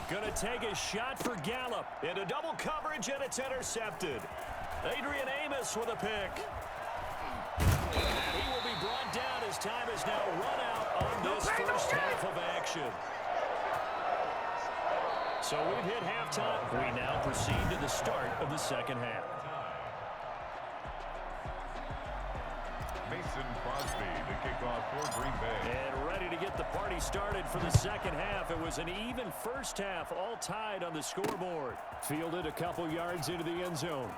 Going to take a shot for Gallup. Into double coverage, and it's intercepted. Adrian Amos with a pick. And he will be brought down as time is now run out on this first half of action. So we've hit halftime. We now proceed to the start of the second half. Mason Crosby, the kickoff for Green Bay. And ready to get the party started for the second half. It was an even first half, all tied on the scoreboard. Fielded a couple yards into the end zone.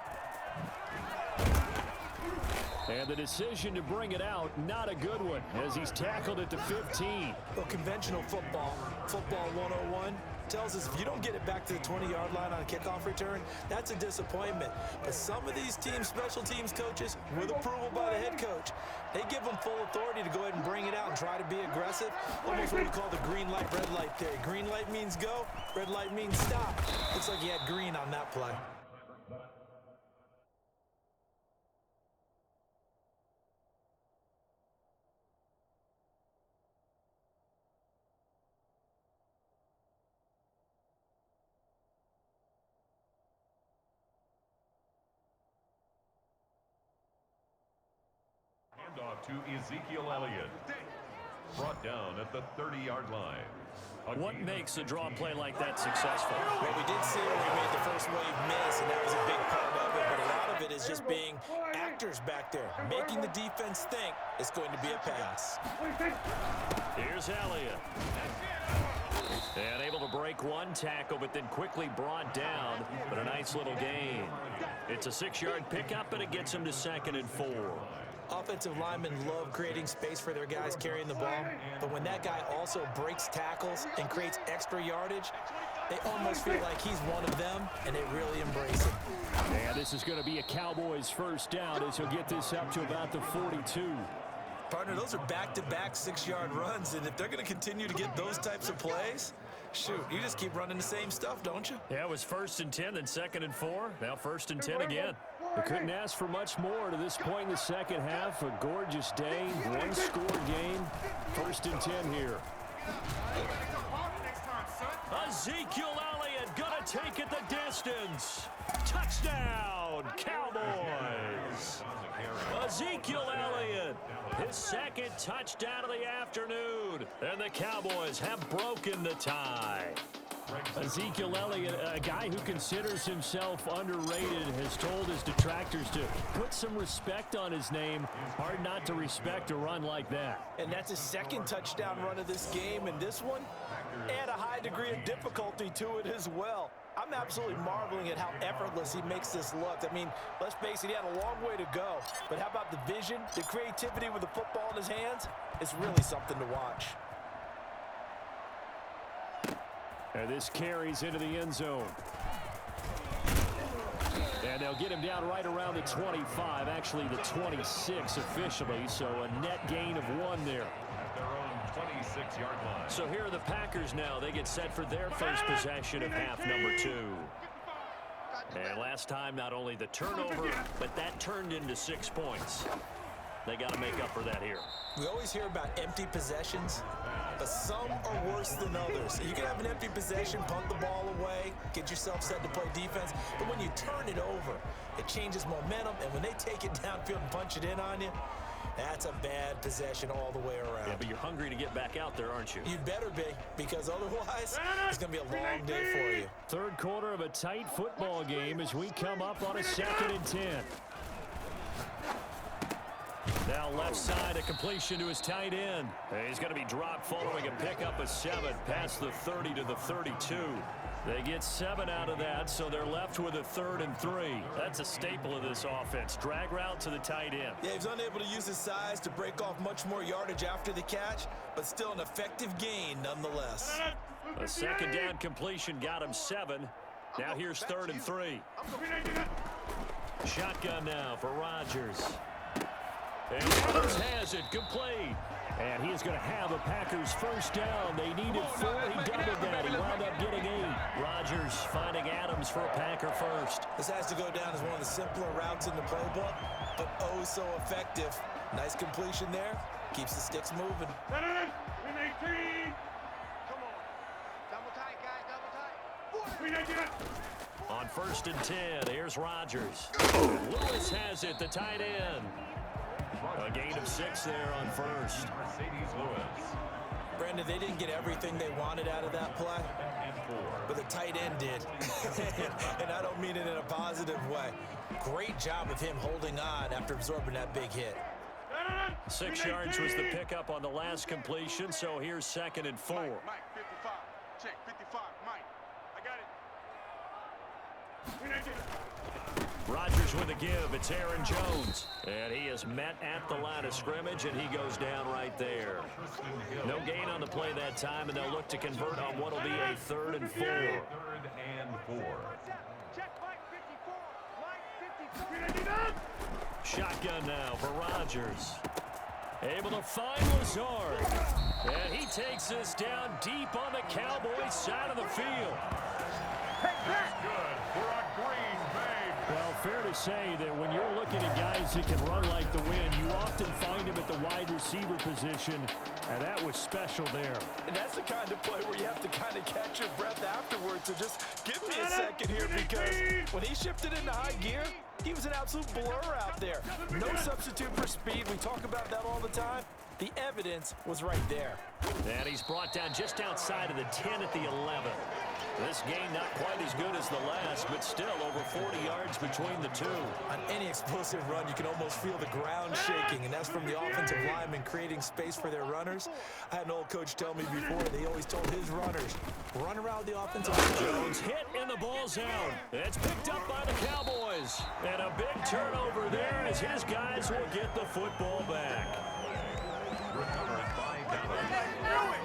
And the decision to bring it out, not a good one, as he's tackled it to 15. Well, conventional football 101, tells us if you don't get it back to the 20-yard line on a kickoff return, that's a disappointment. But some of these teams, special teams coaches, with approval by the head coach, they give them full authority to go ahead and bring it out and try to be aggressive. Almost what we call the green light, red light theory. Green light means go, red light means stop. Looks like he had green on that play. Off to Ezekiel Elliott. Brought down at the 30-yard line. What makes a draw play like that successful? Well, we did see where we made the first wave miss, and that was a big part of it. But a lot of it is just being actors back there, making the defense think it's going to be a pass. Here's Elliott. And able to break one tackle, but then quickly brought down. But a nice little gain. It's a 6-yard pickup, and it gets him to 2nd and 4. Offensive linemen love creating space for their guys carrying the ball, but when that guy also breaks tackles and creates extra yardage, they almost feel like he's one of them, and they really embrace him. And this is going to be a Cowboys first down as he'll get this up to about the 42. Partner, those are back-to-back 6-yard runs, and if they're going to continue to get those types of plays, shoot, you just keep running the same stuff, don't you? Yeah, it was 1st and 10, then 2nd and 4, now 1st and 10 again. We couldn't ask for much more to this point in the second half. A gorgeous day, one-score game, 1st and 10 here. Ezekiel Elliott gonna take it the distance. Touchdown, Cowboys. Ezekiel Elliott, his 2nd touchdown of the afternoon. And the Cowboys have broken the tie. Ezekiel Elliott, a guy who considers himself underrated, has told his detractors to put some respect on his name. Hard not to respect a run like that. And that's his 2nd touchdown run of this game, and this one, and a high degree of difficulty to it as well. I'm absolutely marveling at how effortless he makes this look. I mean, let's face it, he had a long way to go. But how about the vision, the creativity with the football in his hands? It's really something to watch. And this carries into the end zone. And they'll get him down right around the 25, actually the 26 officially, so a net gain of 1 there. At their own 26-yard line. So here are the Packers now. They get set for their first possession of half number 2. And last time, not only the turnover, but that turned into 6 points. They got to make up for that here. We always hear about empty possessions, but some are worse than others. You can have an empty possession, punt the ball away, get yourself set to play defense, but when you turn it over, it changes momentum, and when they take it downfield and punch it in on you, that's a bad possession all the way around. Yeah, but you're hungry to get back out there, aren't you? You'd better be, because otherwise, it's going to be a long day for you. Third quarter of a tight football game as we come up on a 2nd and 10. Now left side, a completion to his tight end. He's going to be dropped following a pickup of 7 past the 30 to the 32. They get 7 out of that, so they're left with a 3rd and 3. That's a staple of this offense. Drag route to the tight end. Yeah, he's unable to use his size to break off much more yardage after the catch, but still an effective gain nonetheless. A 2nd down completion got him 7. Now here's 3rd and 3. Shotgun now for Rodgers. And Rodgers has it, complete. And he is going to have a Packers first down. They needed 4. He doubled that. He wound up getting 8. Rodgers finding Adams for a Packer first. This has to go down as one of the simpler routes in the playbook, but oh so effective. Nice completion there. Keeps the sticks moving. Come on. Double tight, guys. Double tight. On 1st and 10, here's Rodgers. Lewis has it, the tight end. A gain of 6 there on 1st. Brandon, they didn't get everything they wanted out of that play, but the tight end did. And I don't mean it in a positive way. Great job of him holding on after absorbing that big hit. 6 yards was the pickup on the last completion, so here's 2nd and 4. Mike, 55. Check, 55. Mike, I got it. Rodgers with a give. It's Aaron Jones. And he is met at the line of scrimmage, and he goes down right there. No gain on the play that time, and they'll look to convert on what will be a 3rd and 4. 3rd and 4. Check, Mike, 54. Mike, 54. Shotgun now for Rodgers. Able to find Lazard. And he takes this down deep on the Cowboys side of the field. That's good for a Green Bay. Well, fair to say that when you're looking at guys that can run like the wind, you often find them at the wide receiver position, and that was special there. And that's the kind of play where you have to kind of catch your breath afterwards. So just give me a second here, because when he shifted into high gear, he was an absolute blur out there. No substitute for speed. We talk about that all the time. The evidence was right there. And he's brought down just outside of the 10 at the 11. This game not quite as good as the last, but still over 40 yards between the two. On any explosive run, you can almost feel the ground shaking, and that's from the offensive linemen creating space for their runners. I had an old coach tell me before, they always told his runners, run around the offensive line. Jones hit, and the ball's out. It's picked up by the Cowboys. And a big turnover there as his guys will get the football back. Recovered by Dallas.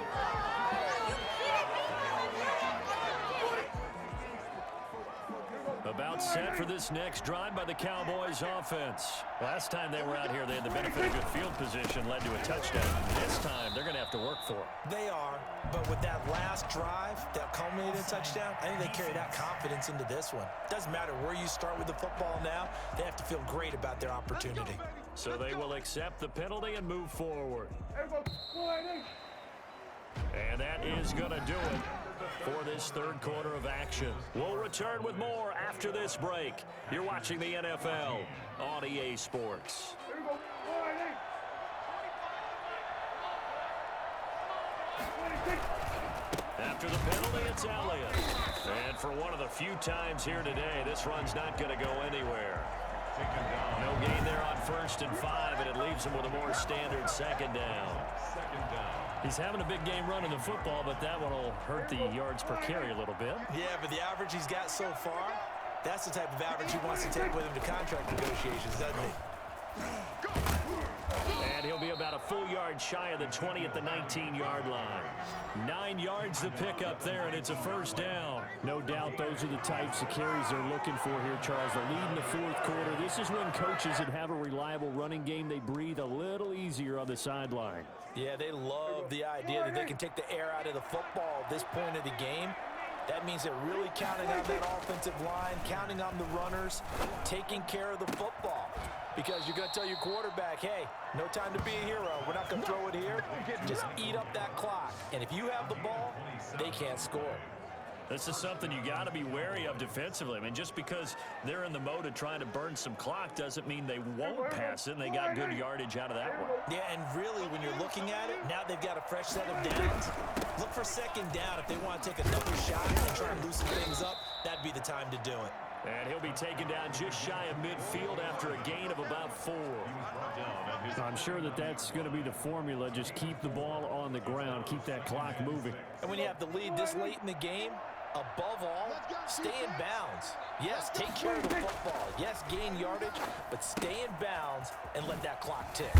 About set for this next drive by the Cowboys offense. Last time they were out here, they had the benefit of good field position, led to a touchdown. This time, they're going to have to work for it. They are, but with that last drive that culminated in a touchdown, I think they carry that confidence into this one. Doesn't matter where you start with the football now, they have to feel great about their opportunity. So they will accept the penalty and move forward. And that is going to do it for this 3rd quarter of action. We'll return with more after this break. You're watching the NFL on EA Sports. After the penalty, it's Elliott. And for one of the few times here today, this run's not going to go anywhere. No gain there on 1st and 5, and it leaves him with a more standard 2nd down. He's having a big game running the football, but that one will hurt the yards per carry a little bit. Yeah, but the average he's got so far, that's the type of average he wants to take with him to contract negotiations, doesn't he? And he'll be about a full yard shy of the 20 at the 19-yard line. 9 yards to pick up there, and it's a 1st down. No doubt those are the types of carries they're looking for here, Charles. The lead in the 4th quarter. This is when coaches that have a reliable running game, they breathe a little easier on the sideline. Yeah, they love the idea that they can take the air out of the football at this point of the game. That means they're really counting on that offensive line, counting on the runners, taking care of the football. Because you're going to tell your quarterback, hey, no time to be a hero. We're not going to throw it here. Just eat up that clock. And if you have the ball, they can't score. This is something you got to be wary of defensively. I mean, just because they're in the mode of trying to burn some clock doesn't mean they won't pass it, and they got good yardage out of that one. Yeah, and really, when you're looking at it, now they've got a fresh set of downs. Look for 2nd down. If they want to take another shot and try and loosen things up, that'd be the time to do it. And he'll be taken down just shy of midfield after a gain of about 4. I'm sure that that's going to be the formula. Just keep the ball on the ground. Keep that clock moving. And when you have the lead this late in the game, above all, stay in bounds. Yes, take care of the football. Yes, gain yardage, but stay in bounds and let that clock tick.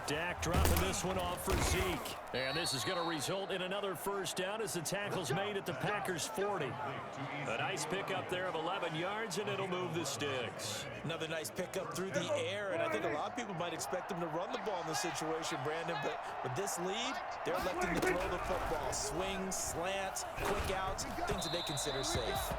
Dak dropping this one off for Zeke. And this is going to result in another 1st down as the tackle's made at the Packers' 40. A nice pickup there of 11 yards, and it'll move the sticks. Another nice pickup through the air, and I think a lot of people might expect them to run the ball in this situation, Brandon, but with this lead, they're electing to throw the football. Swings, slants, quick outs, things that they consider safe.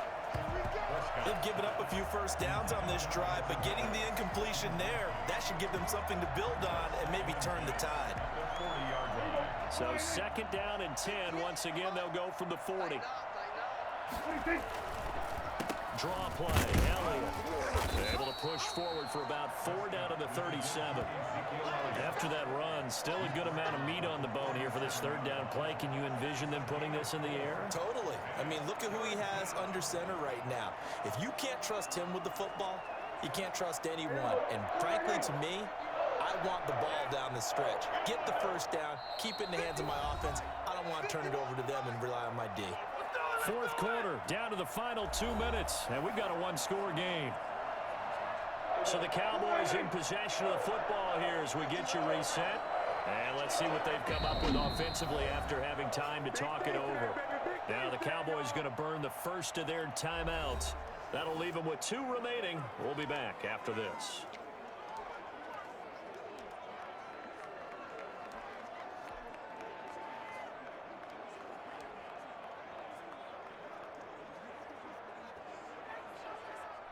They've given up a few 1st downs on this drive, but getting the incompletion there, that should give them something to build on and maybe turn the tide. So 2nd down and 10. Once again, they'll go from the 40. draw play. Elliott able to push forward for about 4 down to the 37. After that run, still a good amount of meat on the bone here for this third down play. Can you envision them putting this in the air? Totally. I mean, look at who he has under center right now. If you can't trust him with the football, you can't trust anyone. And frankly, to me, I want the ball down the stretch. Get the first down, keep it in the hands of my offense. I don't want to turn it over to them and rely on my D. Fourth quarter, down to the final 2 minutes, and we've got a one-score game. So the Cowboys in possession of the football here as we get you reset. And let's see what they've come up with offensively after having time to talk it over. Now the Cowboys going to burn the first of their timeouts. That'll leave them with 2 remaining. We'll be back after this.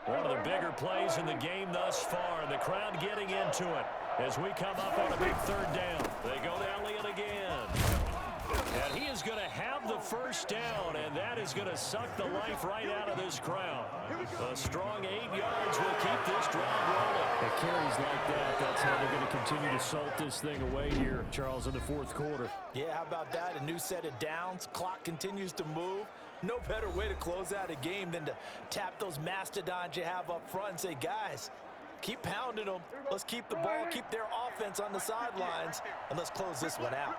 One of the bigger plays in the game thus far. The crowd getting into it as we come up on a big third down. They go to Elliott again. And he is going to have the first down, and that is going to suck the life right out of this crowd. A strong 8 yards will keep this drive rolling. It carries like that. That's how they're going to continue to salt this thing away here, Charles, in the fourth quarter. Yeah, how about that? A new set of downs. Clock continues to move. No better way to close out a game than to tap those mastodons you have up front and say, guys, keep pounding them. Let's keep the ball, keep their offense on the sidelines, and let's close this one out.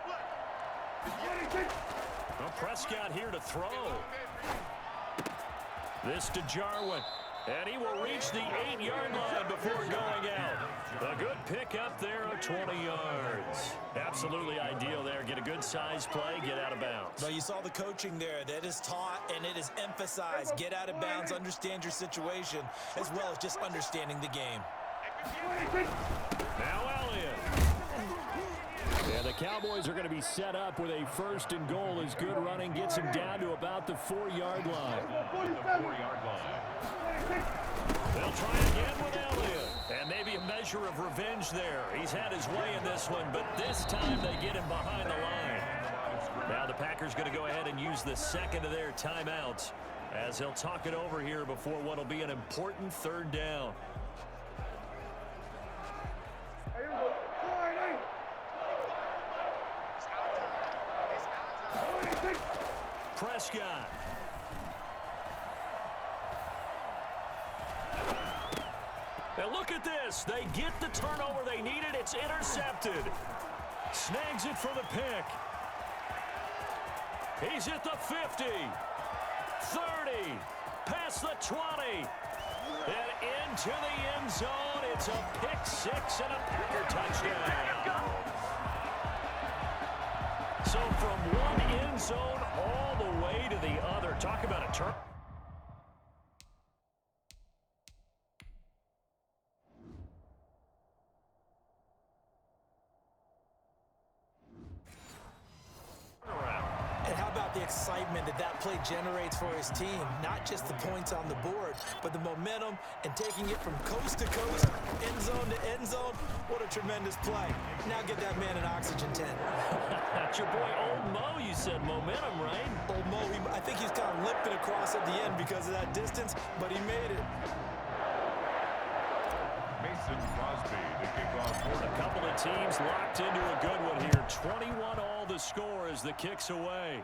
Well, Prescott here to throw. This to Jarwin. And he will reach the 8-yard line before going out. A good pickup there of 20 yards. Absolutely ideal there. Get a good size play, get out of bounds. Well, you saw the coaching there. That is taught and it is emphasized. Get out of bounds, understand your situation, as well as just understanding the game. Now Elliott. Yeah, the Cowboys are going to be set up with a first and goal as good running gets him down to about the 4-yard line. They'll try again with Elliott. And maybe a measure of revenge there. He's had his way in this one, but this time they get him behind the line. Now the Packers going to go ahead and use the second of their timeouts as they'll talk it over here before what will be an important third down. Prescott. And look at this. They get the turnover they needed. It's intercepted. Snags it for the pick. He's at the 50. 30. Past the 20. And into the end zone. It's a pick six and a Packer touchdown. So from one end zone all the way to the other. Talk about a turn. And how about the excitement that play generates for his team? Not just the points on the board, but the momentum and taking it from coast to coast, end zone to end zone. What a tremendous play. Now get that man an oxygen tent. That's your boy Old Mo. You said momentum, right? Old Mo, I think he's kind of limping across at the end because of that distance, but he made it. Mason Crosby to kick off. A couple of teams locked into a good one here. 21 all the score as the kick's away.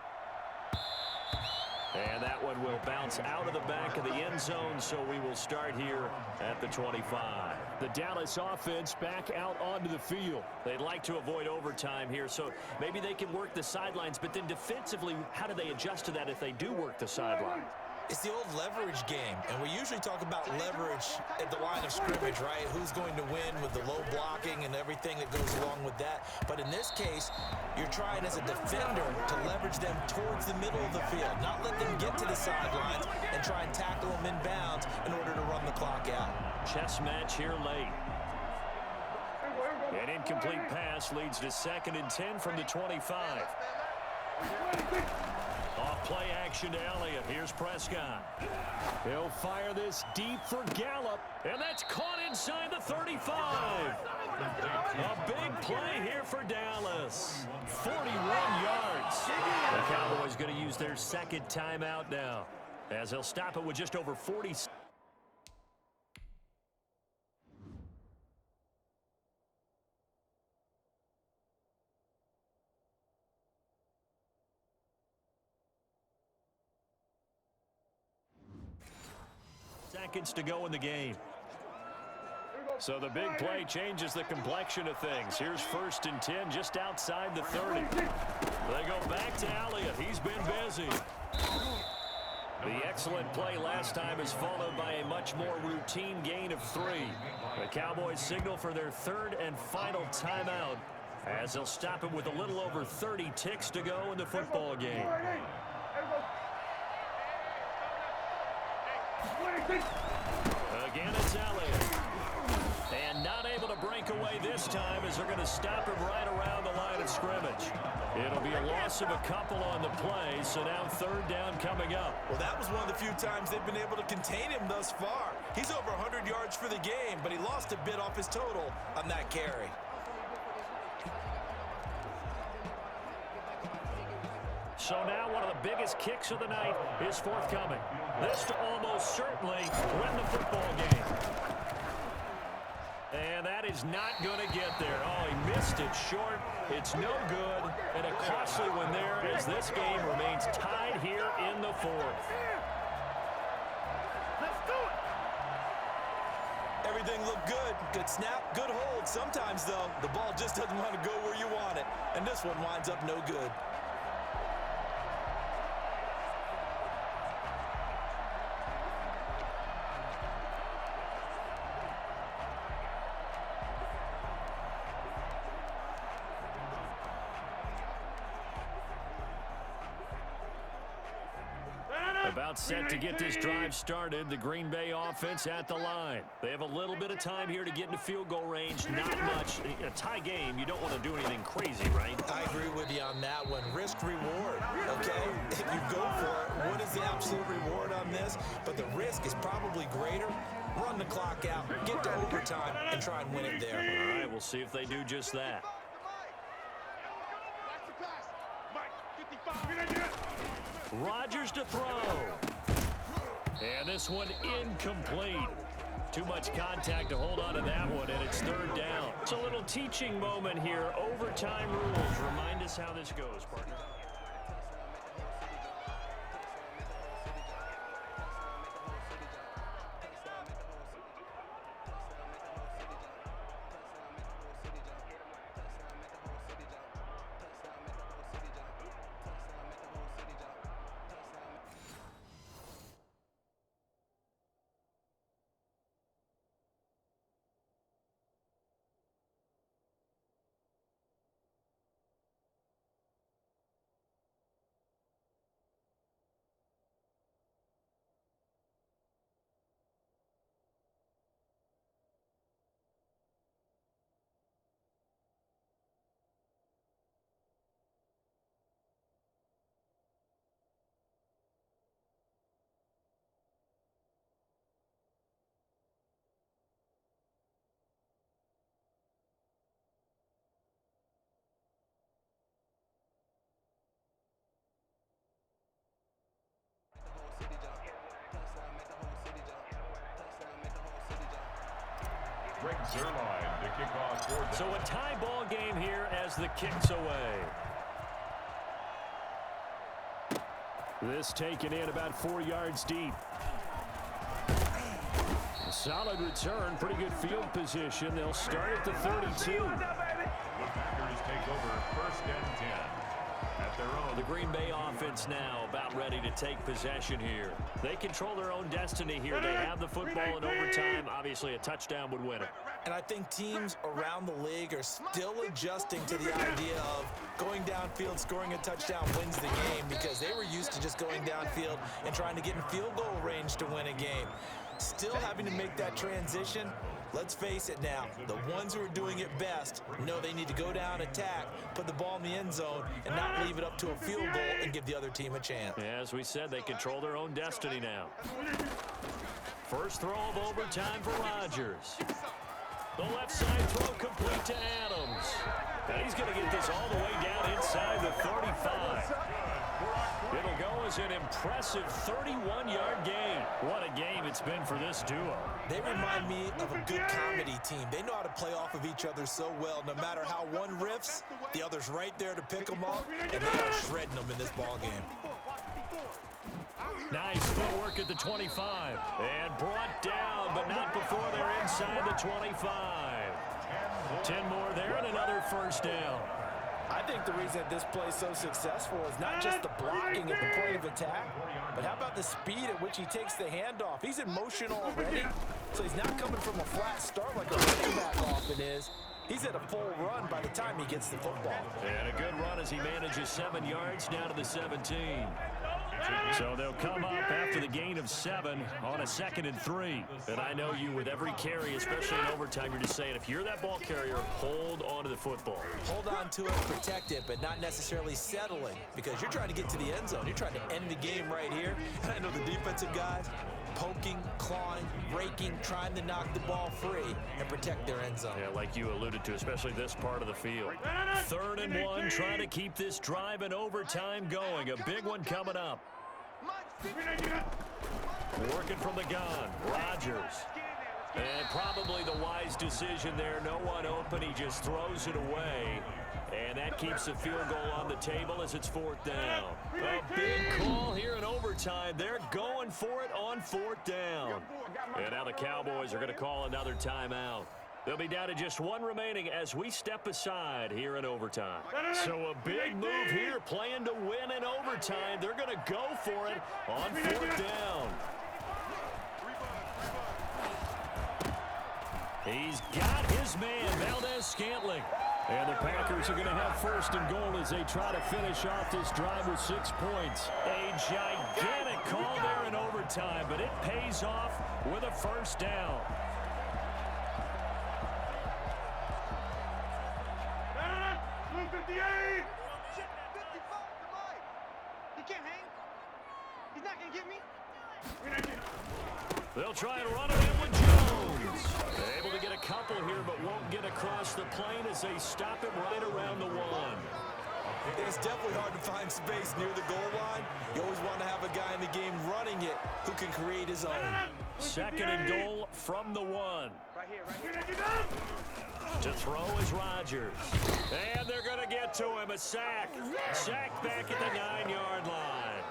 And that one will bounce out of the back of the end zone, so we will start here at the 25. The Dallas offense back out onto the field. They'd like to avoid overtime here, so maybe they can work the sidelines, but then defensively, how do they adjust to that if they do work the sideline? It's the old leverage game, and we usually talk about leverage at the line of scrimmage, right? Who's going to win with the low blocking and everything that goes along with that. But in this case, you're trying as a defender to leverage them towards the middle of the field, not let them get to the sidelines and try and tackle them in bounds in order to run the clock out. Chess match here late. An incomplete pass leads to 2nd and 10 from the 25. Off play action to Elliott. Here's Prescott. He'll fire this deep for Gallup. And that's caught inside the 35. A big play here for Dallas. 41 yards. The Cowboys going to use their second timeout now, as they'll stop it with just over 40 seconds. seconds to go in the game. So the big play changes the complexion of things. Here's 1st and 10 just outside the 30. They go back to Elliott. He's been busy. The excellent play last time is followed by a much more routine gain of 3. The Cowboys signal for their 3rd and final timeout as they'll stop it with a little over 30 ticks to go in the football game. Again, it's Elliott. And not able to break away this time as they're going to stop him right around the line of scrimmage. It'll be a loss of a couple on the play, so now 3rd down coming up. Well, that was one of the few times they've been able to contain him thus far. He's over 100 yards for the game, but he lost a bit off his total on that carry. So now one of the biggest kicks of the night is forthcoming. This to almost certainly win the football game. And that is not going to get there. Oh, he missed it short. It's no good. And a costly one there as this game remains tied here in the 4th. Let's do it. Everything looked good. Good snap, good hold. Sometimes, though, the ball just doesn't want to go where you want it. And this one winds up no good. About set to get this drive started, the Green Bay offense at the line. They have a little bit of time here to get into field goal range. Not much. A tie game, you don't want to do anything crazy, right? I agree with you on that one. Risk reward, okay? If you go for it, what is the absolute reward on this? But the risk is probably greater. Run the clock out, get to overtime, and try and win it there. All right, we'll see if they do just that. Rodgers to throw. And this one incomplete. Too much contact to hold on to that one, and it's 3rd down. It's a little teaching moment here. Overtime rules. Remind us how this goes, partner. Greg Zerline to kick off for them. So a tie ball game here as the kick's away. This taken in about 4 yards deep. A solid return, pretty good field position. They'll start at the 32. The Packers take over 1st and 10 at their own. The Green Bay offense now about ready to take possession here. They control their own destiny here. They have the football in overtime. Obviously, a touchdown would win it. And I think teams around the league are still adjusting to the idea of going downfield, scoring a touchdown wins the game, because they were used to just going downfield and trying to get in field goal range to win a game. Still having to make that transition. Let's face it now, the ones who are doing it best know they need to go down, attack, put the ball in the end zone, and not leave it up to a field goal and give the other team a chance. Yeah, as we said, they control their own destiny now. First throw of overtime for Rodgers. The left side throw complete to Adams. And he's going to get this all the way down inside the 35. It'll go as an impressive 31-yard gain. What a game it's been for this duo. They remind me of a good comedy team. They know how to play off of each other so well. No matter how one riffs, the other's right there to pick them up, and they are shredding them in this ball game. Nice footwork at the 25. And brought down, but not before they're inside the 25. 10 more there and another first down. I think the reason that this play is so successful is not just the blocking at the point of attack, but how about the speed at which he takes the handoff? He's in motion already, so he's not coming from a flat start like a running back often is. He's at a full run by the time he gets the football. And a good run as he manages 7 yards down to the 17. So they'll come up after the gain of 7 on a 2nd and 3. And I know you, with every carry, especially in overtime, you're just saying, if you're that ball carrier, hold on to the football. Hold on to it, protect it, but not necessarily settling, because you're trying to get to the end zone. You're trying to end the game right here. And I know the defensive guys poking, clawing, raking, trying to knock the ball free and protect their end zone. Yeah, like you alluded to, especially this part of the field. 3rd and 1, trying to keep this drive in overtime going. A big one coming up. Working from the gun, Rodgers. And probably the wise decision there. No one open. He just throws it away. And that keeps the field goal on the table as it's 4th down. A big call here in overtime. They're going for it on 4th down. And now the Cowboys are going to call another timeout. They'll be down to just 1 remaining as we step aside here in overtime. So a big move here, playing to win in overtime. They're going to go for it on 4th down. He's got his man, Valdez-Scantling. And the Packers are going to have 1st and goal as they try to finish off this drive with 6 points. A gigantic call there in overtime, but it pays off with a 1st down. They'll try and run it in with Jones. Able to get a couple here, but won't get across the plane as they stop it right around the 1. It's definitely hard to find space near the goal line. You always want to have a guy in the game running it who can create his own. 2nd and goal from the 1. Right here. To throw is Rodgers. And they're going to get to him. A sack. Sacked back at the 9-yard line.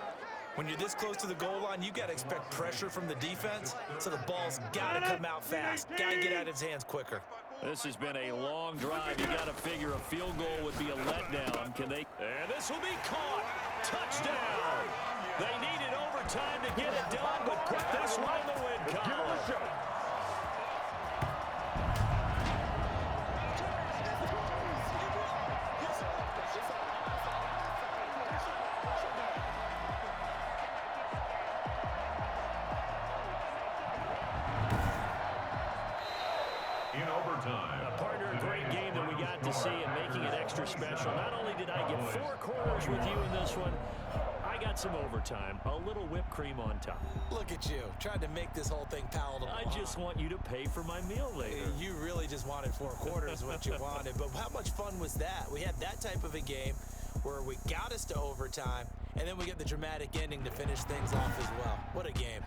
When you're this close to the goal line, you got to expect pressure from the defense, so the ball's got to come out fast. Got to get out of his hands quicker. This has been a long drive. You got to figure a field goal would be a letdown. Can they? And this will be caught. Touchdown. They needed overtime to get it done, but put this one in the win column. To see and making it extra special. Not only did I get 4 quarters with you in this one, I got some overtime, a little whipped cream on top. Look at you, trying to make this whole thing palatable. I just want you to pay for my meal later. You really just wanted 4 quarters, what you wanted. But how much fun was that? We had that type of a game where we got us to overtime, and then we get the dramatic ending to finish things off as well. What a game.